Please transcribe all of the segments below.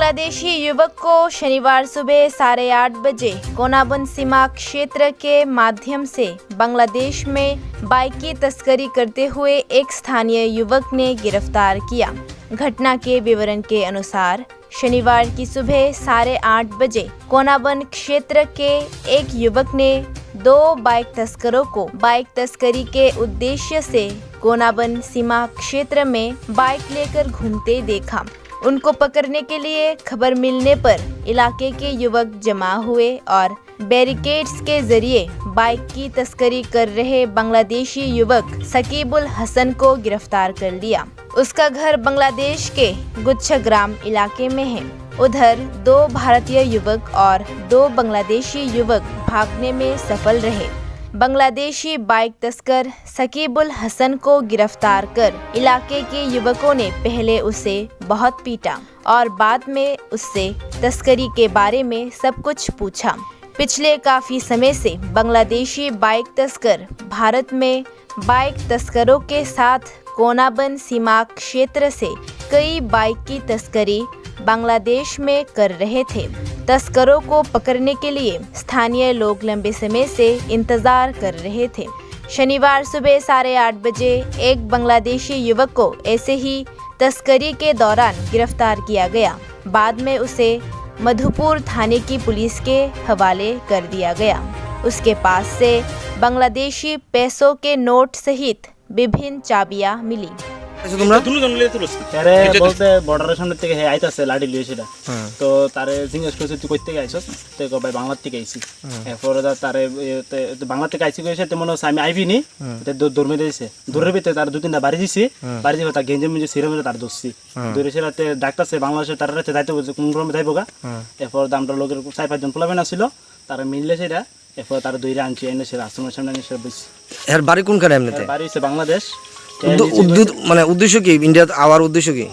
बांग्लादेशी युवक को शनिवार सुबह 8:30 बजे कोनाबन सीमा क्षेत्र के माध्यम से बांग्लादेश में बाइक की तस्करी करते हुए एक स्थानीय युवक ने गिरफ्तार किया। घटना के विवरण के अनुसार शनिवार की सुबह 8:30 बजे कोनाबन क्षेत्र के एक युवक ने 2 बाइक तस्करों को बाइक तस्करी के उद्देश्य से कोनाबन सीमा क्षेत्र में बाइक लेकर घूमते देखा। उनको पकड़ने के लिए खबर मिलने पर इलाके के युवक जमा हुए और बैरिकेड्स के जरिए बाइक की तस्करी कर रहे बांग्लादेशी युवक सकीबुल हसन को गिरफ्तार कर लिया। उसका घर बांग्लादेश के गुच्छग्राम इलाके में है। उधर 2 भारतीय युवक और 2 बांग्लादेशी युवक भागने में सफल रहे। बांग्लादेशी बाइक तस्कर सकीबुल हसन को गिरफ्तार कर इलाके के युवकों ने पहले उसे बहुत पीटा और बाद में उससे तस्करी के बारे में सब कुछ पूछा। पिछले काफी समय से बांग्लादेशी बाइक तस्कर भारत में बाइक तस्करों के साथ कोनाबन सीमा क्षेत्र से कई बाइक की तस्करी बांग्लादेश में कर रहे थे। तस्करों को पकड़ने के लिए स्थानीय लोग लंबे समय से इंतजार कर रहे थे। शनिवार सुबह 8:30 बजे एक बांग्लादेशी युवक को ऐसे ही तस्करी के दौरान गिरफ्तार किया गया। बाद में उसे मधुपुर थाने की पुलिस के हवाले कर दिया गया। उसके पास से बांग्लादेशी पैसों के नोट सहित विभिन्न चाबियां मिली। তোমরা আরে বলতে বর্ডারের সামনে থেকে আইতাছে লাঠি লিয়ে সেটা তো তারে জিজ্ঞেস করছে তুই কই থেকে আইছস তো কই ভাই বাংলা থেকে আইছি এরপরে তারে বাংলা থেকে আইছি কইছে তেমন আমি আইবি নি তে দৌড় মেরে দিয়েছে দৌড়ের ভিতরে তার 2-3টা বাড়ি দিছি বাড়ি দিয়ে তার গেঞ্জি মেজে সিরে মেরে তার দোষছি দৌড়ে সেরাতে ডাক্তারছে বাংলাদেশে তার রাতে যাইতে বলছে কোন রকমে যাইবো গা এরপর আমরা লোকের 4-5 জন পোলাবেন ছিল তারা মিললে সেটা এরপর তার দইরা আনছি এনে সেরা আশ্রমের সামনে এনে সেরা বসছি এর বাড়ি কোনখানে এমনিতে বাড়ি হচ্ছে বাংলাদেশ মানে উদ্দেশ্য কি ইন্ডিয়াতে আওয়ার উদ্দেশ্য কি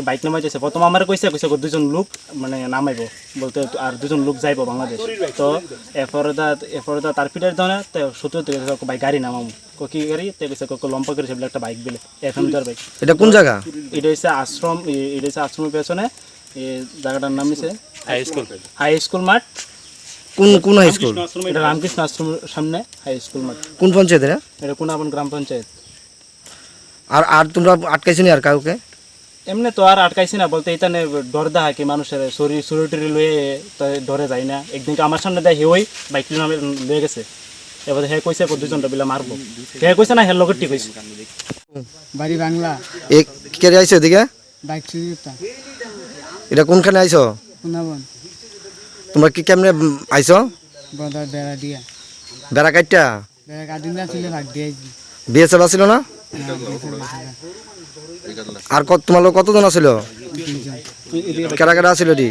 বাইক নামাইতেছে প্রথম আমার কইছে 2জন লোক মানে নামাইবো বলতে আর 2জন লোক যাইবো বাংলাদেশ তো এরপরে তার পিটার দাও না তো 70 থেকে বাইক গাড়ি নামাবো কি গাড়ি তে কইছে লম্পা করে সেবলে একটা বাইক দিলে এখন তোর বাইক এটা কোন জায়গা এটা হচ্ছে আশ্রম এটা হচ্ছে আশ্রমের পেছনে এই জায়গাটার নাম হচ্ছে হাই স্কুল মাঠ কোন হাই স্কুল এটা রামকৃষ্ণ আশ্রমের সামনে হাই স্কুল মাঠ কোন পঞ্চায়েত এটা কোনাবন গ্রাম পঞ্চায়েত আর তোমরা আটকাইছো নি আর কাউকে এমনি তো আর আটকাইছি না বলতে এখানে ডর দা কি মানুষের শরীর সুরুটিরি লয়ে ডরে যায় না একদিন আমার সামনে দেয় হেই বাইক নামে লয়ে গেছে এবার হে কইছে 2জনটা বিলা মারবো হে কইছে না হে লগটি কইছে বাড়ি বাংলা এক কে আইছো এদিকে বাইক চুরিটা এটা কোনখানে আইছো কোনাবন তোমরা কি কেমনে আইছো বর্ডার বেড়া দিয়া বেড়া কাটটা বেড়া কাটিন না ছিল ভাগ দিয়েছি বিএসএফ ছিল না আর তোমার লোক কতজন ছিল কেডা কেডা ছিল দি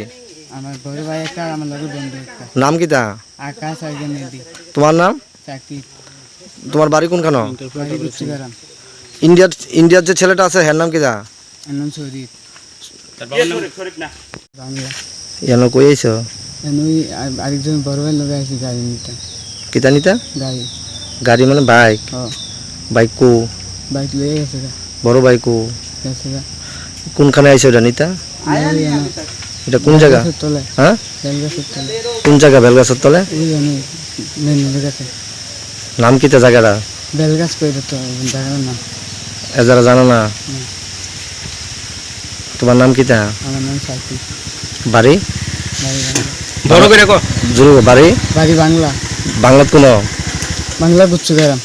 আমার বড় ভাই একটা আমার লগে বন্ধু একটা নাম কি তা আকাশ আইজন নদী তোমার নাম চাকরি তোমার বাড়ি কোনখানে বাড়ি গুচ্ছিগ্রাম ইন্ডিয়ার যে ছেলেটা আছে হ্যার নাম কি তা নাম শরীফ তার বাবার নাম শরীফ না বাংলা ইয়ানো কই আইছো এনুই আরেকজন বড় ভাই লগে আইছি গাড়ি নিতে কিতা নিতা গাড়ি গাড়ি মানে বাইক বাইক কো বাইক লয়ে গেছে বড় বাইক কো গেছে কোনখানে আইছো এটা নিতা এটা কোন জায়গা হ্যাঁ বেলগাছের তলে কোন জায়গা বেলগাছের তলে এই জানি মেন গেছে নাম কি তা জায়গাটা বেলগাছ কই তো জায়গার নাম এজারা জানো না তোমার নাম কি তা আমার নাম সাকি বাড়ি বাংলা বড় করে কো জুরু বাড়ি বাড়ি বাংলা বাংলা কোন বাংলা গুচ্ছিগ্রাম